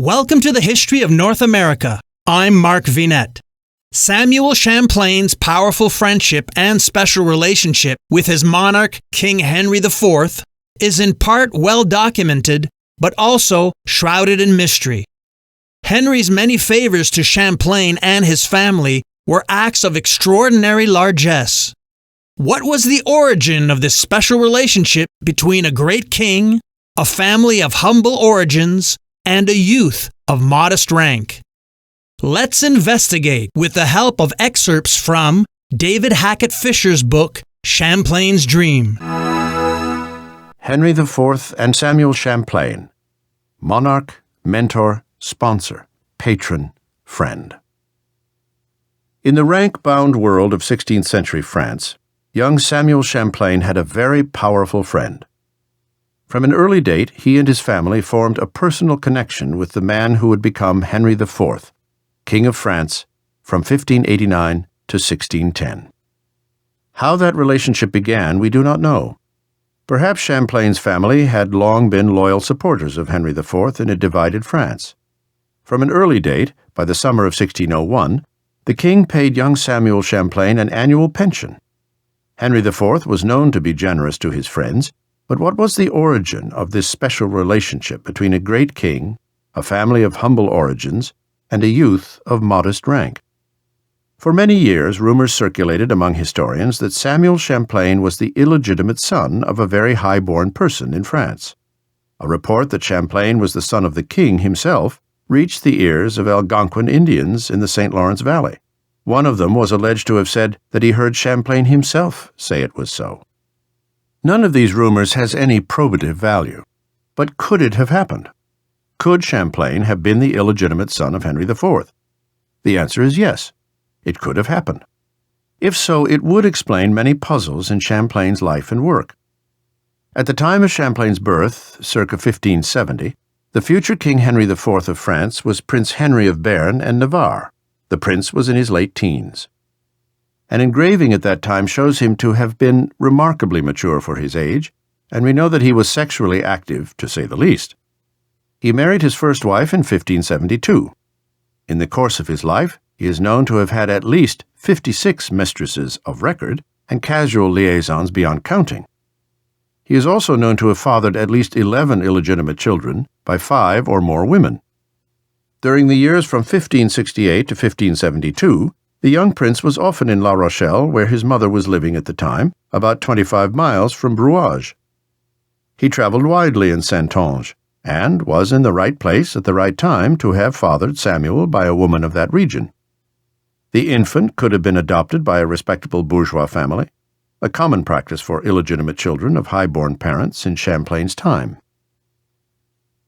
Welcome to the History of North America. I'm Mark Vinette. Samuel Champlain's powerful friendship and special relationship with his monarch, King Henri IV, is in part well documented, but also shrouded in mystery. Henry's many favors to Champlain and his family were acts of extraordinary largesse. What was the origin of this special relationship between a great king, a family of humble origins, and a youth of modest rank? Let's investigate with the help of excerpts from David Hackett Fisher's book, Champlains Dream. Henri IV and Samuel Champlain. Monarch, mentor, sponsor, patron, friend. In the rank-bound world of 16th century France, young Samuel Champlain had a very powerful friend. From an early date, he and his family formed a personal connection with the man who would become Henri IV, King of France, from 1589 to 1610. How that relationship began, we do not know. Perhaps Champlain's family had long been loyal supporters of Henri IV in a divided France. From an early date, by the summer of 1601, the king paid young Samuel Champlain an annual pension. Henri IV was known to be generous to his friends, but what was the origin of this special relationship between a great king, a family of humble origins, and a youth of modest rank? For many years, rumors circulated among historians that Samuel Champlain was the illegitimate son of a very high-born person in France. A report that Champlain was the son of the king himself reached the ears of Algonquin Indians in the St. Lawrence Valley. One of them was alleged to have said that he heard Champlain himself say it was so. None of these rumors has any probative value. But could it have happened? Could Champlain have been the illegitimate son of Henri IV? The answer is yes. It could have happened. If so, it would explain many puzzles in Champlain's life and work. At the time of Champlain's birth, circa 1570, the future King Henri IV of France was Prince Henry of Béarn and Navarre. The prince was in his late teens. An engraving at that time shows him to have been remarkably mature for his age, and we know that he was sexually active, to say the least. He married his first wife in 1572. In the course of his life, he is known to have had at least 56 mistresses of record and casual liaisons beyond counting. He is also known to have fathered at least 11 illegitimate children by 5 or more women. During the years from 1568 to 1572, the young prince was often in La Rochelle, where his mother was living at the time, about 25 miles from Brouage. He traveled widely in Saintonge, and was in the right place at the right time to have fathered Samuel by a woman of that region. The infant could have been adopted by a respectable bourgeois family, a common practice for illegitimate children of high-born parents in Champlain's time.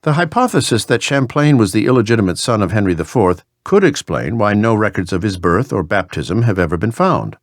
The hypothesis that Champlain was the illegitimate son of Henri IV could explain why no records of his birth or baptism have ever been found.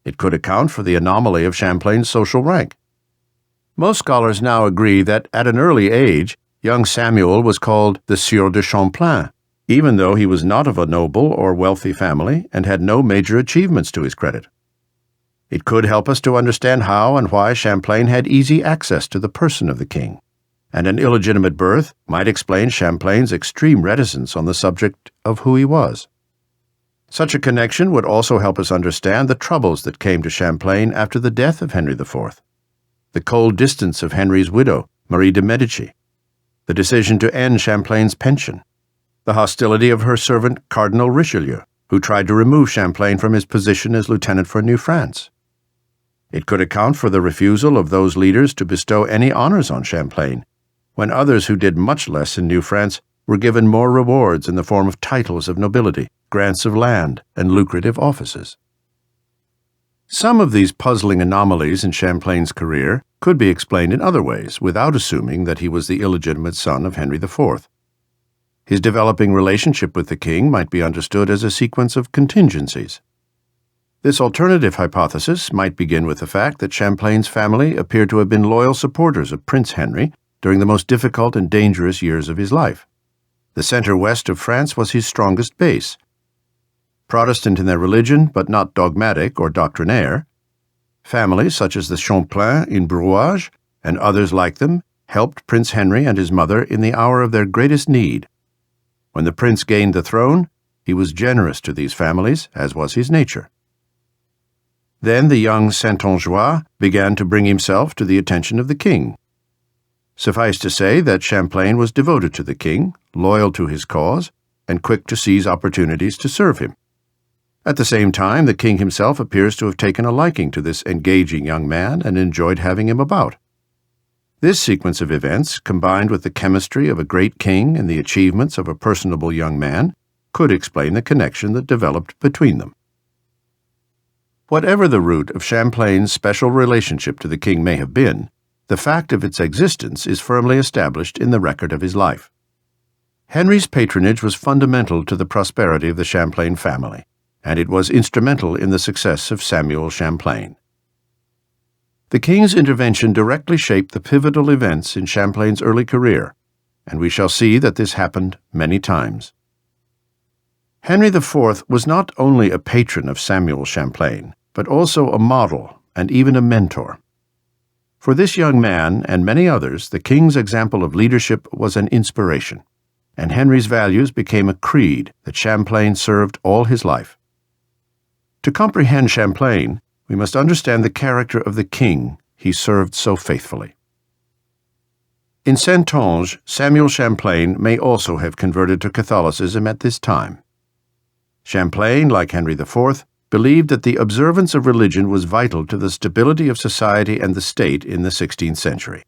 It could account for the anomaly of Champlain's social rank. Most scholars now agree that at an early age, young Samuel was called the Sieur de Champlain, even though he was not of a noble or wealthy family and had no major achievements to his credit. It could help us to understand how and why Champlain had easy access to the person of the king, and an illegitimate birth might explain Champlain's extreme reticence on the subject of who he was. Such a connection would also help us understand the troubles that came to Champlain after the death of Henri IV, the cold distance of Henry's widow, Marie de Medici, the decision to end Champlain's pension, the hostility of her servant Cardinal Richelieu, who tried to remove Champlain from his position as lieutenant for New France. It could account for the refusal of those leaders to bestow any honors on Champlain, when others who did much less in New France were given more rewards in the form of titles of nobility, grants of land, and lucrative offices. Some of these puzzling anomalies in Champlain's career could be explained in other ways without assuming that he was the illegitimate son of Henri IV. His developing relationship with the king might be understood as a sequence of contingencies. This alternative hypothesis might begin with the fact that Champlain's family appeared to have been loyal supporters of Prince Henry during the most difficult and dangerous years of his life. The center-west of France was his strongest base. Protestant in their religion, but not dogmatic or doctrinaire, families such as the Champlains in Brouage and others like them helped Prince Henry and his mother in the hour of their greatest need, When the prince gained the throne, he was generous to these families, as was his nature. Then the young Saintongeois began to bring himself to the attention of the king. Suffice to say that Champlain was devoted to the king, loyal to his cause, and quick to seize opportunities to serve him. At the same time, the king himself appears to have taken a liking to this engaging young man and enjoyed having him about. This sequence of events, combined with the chemistry of a great king and the achievements of a personable young man, could explain the connection that developed between them. Whatever the root of Champlain's special relationship to the king may have been, the fact of its existence is firmly established in the record of his life. Henry's patronage was fundamental to the prosperity of the Champlain family, and it was instrumental in the success of Samuel Champlain. The king's intervention directly shaped the pivotal events in Champlain's early career, and we shall see that this happened many times. Henri IV was not only a patron of Samuel Champlain, but also a model and even a mentor. For this young man and many others, the king's example of leadership was an inspiration, and Henry's values became a creed that Champlain served all his life. To comprehend Champlain, we must understand the character of the king he served so faithfully. In Saintonge, Samuel Champlain may also have converted to Catholicism at this time. Champlain, like Henri IV, believed that the observance of religion was vital to the stability of society and the state in the 16th century.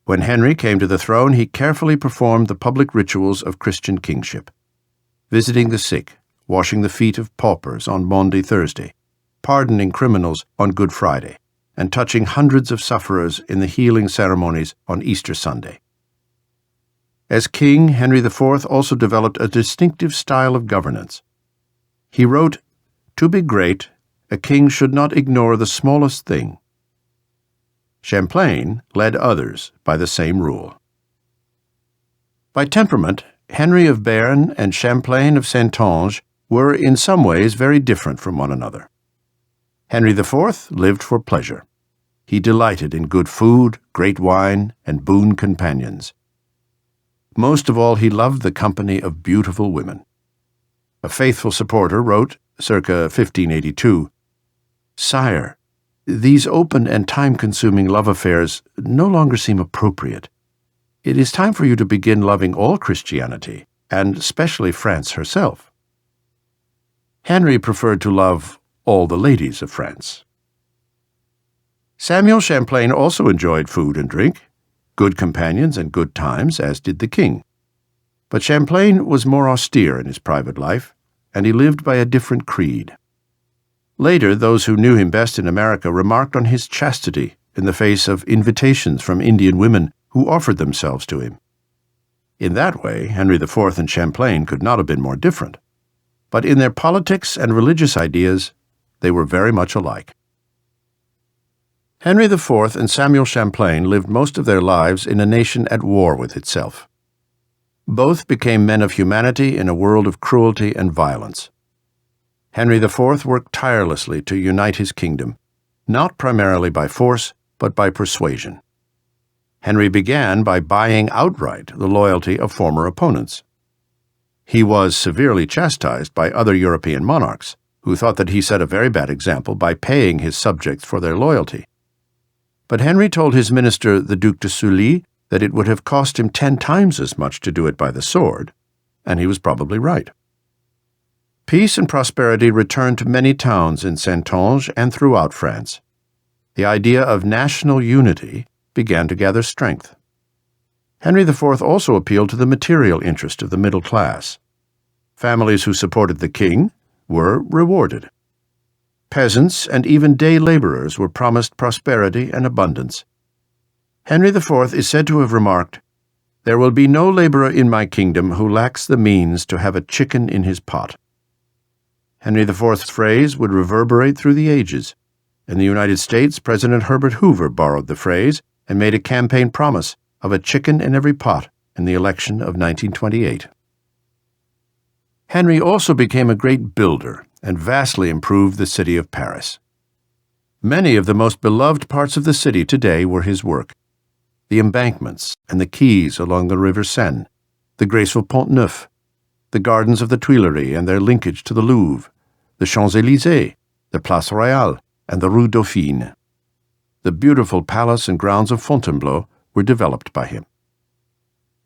When Henry came to the throne, he carefully performed the public rituals of Christian kingship, visiting the sick, washing the feet of paupers on Maundy Thursday, pardoning criminals on Good Friday, and touching hundreds of sufferers in the healing ceremonies on Easter Sunday. As king, Henri IV also developed a distinctive style of governance. He wrote, "To be great, a king should not ignore the smallest thing." Champlain led others by the same rule. By temperament, Henry of Béarn and Champlain of Saintonge were in some ways very different from one another. Henri IV lived for pleasure. He delighted in good food, great wine, and boon companions. Most of all, he loved the company of beautiful women. A faithful supporter wrote, circa 1582, "Sire, these open and time-consuming love affairs no longer seem appropriate. It is time for you to begin loving all Christianity, and especially France herself." Henry preferred to love all the ladies of France. Samuel Champlain also enjoyed food and drink, good companions and good times, as did the king. But Champlain was more austere in his private life, and he lived by a different creed. Later, those who knew him best in America remarked on his chastity in the face of invitations from Indian women who offered themselves to him. In that way, Henri IV and Champlain could not have been more different. But in their politics and religious ideas, they were very much alike. Henri IV and Samuel Champlain lived most of their lives in a nation at war with itself. Both became men of humanity in a world of cruelty and violence. Henri IV worked tirelessly to unite his kingdom, not primarily by force, but by persuasion. Henry began by buying outright the loyalty of former opponents. He was severely chastised by other European monarchs, who thought that he set a very bad example by paying his subjects for their loyalty. But Henry told his minister, the Duc de Sully, that it would have cost him 10 times as much to do it by the sword, and he was probably right. Peace and prosperity returned to many towns in Saintonge and throughout France. The idea of national unity began to gather strength. Henri IV also appealed to the material interest of the middle class. Families who supported the king were rewarded. Peasants and even day laborers were promised prosperity and abundance. Henri IV is said to have remarked, "There will be no laborer in my kingdom who lacks the means to have a chicken in his pot." Henri IV's phrase would reverberate through the ages. In the United States, President Herbert Hoover borrowed the phrase and made a campaign promise of a chicken in every pot in the election of 1928. Henry also became a great builder and vastly improved the city of Paris. Many of the most beloved parts of the city today were his work. The embankments and the quays along the River Seine, the graceful Pont Neuf, the gardens of the Tuileries and their linkage to the Louvre, the Champs-Élysées, the Place Royale, and the Rue Dauphine. The beautiful palace and grounds of Fontainebleau were developed by him.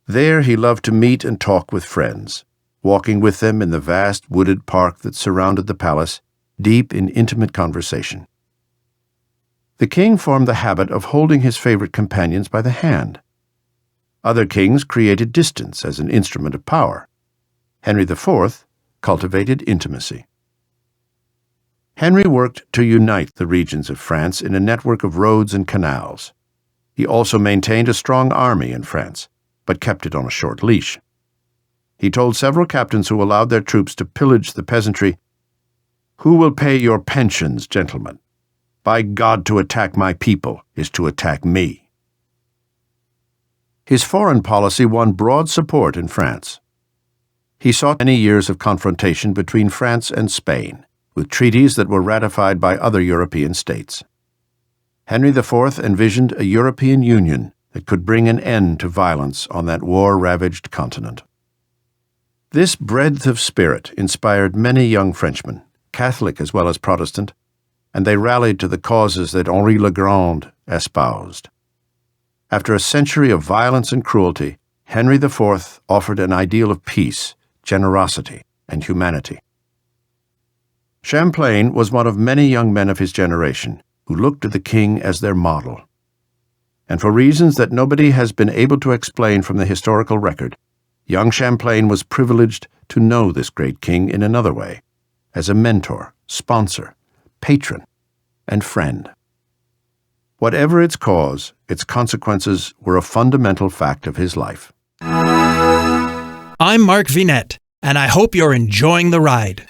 There he loved to meet and talk with friends, walking with them in the vast wooded park that surrounded the palace, deep in intimate conversation. The king formed the habit of holding his favorite companions by the hand. Other kings created distance as an instrument of power. Henri IV cultivated intimacy. Henry worked to unite the regions of France in a network of roads and canals. He also maintained a strong army in France, but kept it on a short leash. He told several captains who allowed their troops to pillage the peasantry, "Who will pay your pensions, gentlemen? By God, to attack my people is to attack me." His foreign policy won broad support in France. He sought many years of confrontation between France and Spain, with treaties that were ratified by other European states. Henri IV envisioned a European Union that could bring an end to violence on that war-ravaged continent. This breadth of spirit inspired many young Frenchmen, Catholic as well as Protestant, and they rallied to the causes that Henri le Grand espoused. After a century of violence and cruelty, Henri IV offered an ideal of peace, generosity, and humanity. Champlain was one of many young men of his generation who looked to the king as their model. And for reasons that nobody has been able to explain from the historical record, young Champlain was privileged to know this great king in another way, as a mentor, sponsor, patron, and friend. Whatever its cause, its consequences were a fundamental fact of his life. I'm Mark Vinette, and I hope you're enjoying the ride.